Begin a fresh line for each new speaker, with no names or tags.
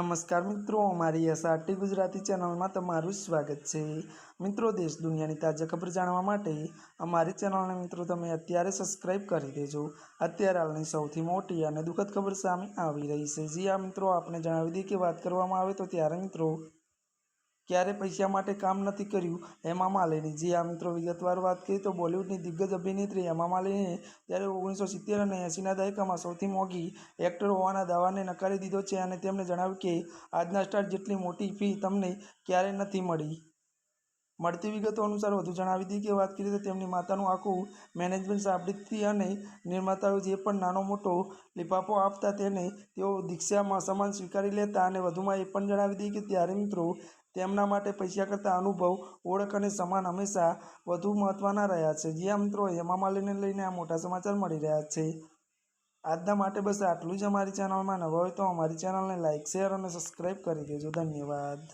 નમસ્કાર મિત્રો, અમારી એસઆરટી ગુજરાતી ચેનલમાં તમારું સ્વાગત છે। મિત્રો, દેશ દુનિયાની તાજા ખબર જાણવા માટે અમારી ચેનલને મિત્રો તમે અત્યારે સબસ્ક્રાઇબ કરી દેજો। અત્યારે હાલની સૌથી મોટી અને દુઃખદ ખબર સામે આવી રહી છે। જી આ મિત્રો, આપને જણાવી દઈએ કે વાત કરવામાં આવે તો ત્યારે મિત્રો ક્યારે પૈસા માટે કામ નથી કર્યું હેમા માલિની। જી આ મિત્રો, વિગતવાર વાત કરીએ તો બોલિવૂડની દિગ્ગજ અભિનેત્રી હેમા માલિનીએ ત્યારે 1970 અને 80ના દાયકામાં સૌથી મોંઘી એક્ટર હોવાના દાવાને નકારી દીધો છે અને તેમણે જણાવ્યું કે આજના સ્ટાર જેટલી મોટી ફી તમને ક્યારેય નથી મળી। મળતી વિગતો અનુસાર વધુ જણાવી દઈએ કે વાત કરીએ તો તેમની માતાનું આખું મેનેજમેન્ટ સાંભળતી અને નિર્માતાઓએ જે પણ નાનો મોટો લીફાફો આપતા તેને તેઓ દીક્ષા સમાન સ્વીકારી લેતા અને વધુમાં એ પણ જણાવી દઈએ કે ત્યારે મિત્રો તેમના માટે પૈસા કરતાં અનુભવ, ઓળખ અને સન્માન હંમેશા વધુ મહત્વના રહ્યા છે। જ્યાં મિત્રો હેમા માલિનીને લઈને આ મોટા સમાચાર મળી રહ્યા છે। આજના માટે બસ આટલું જ। અમારી ચેનલમાં નવા હોય તો અમારી ચેનલને લાઇક, શેર અને સબસ્ક્રાઇબ કરી દેજો। ધન્યવાદ।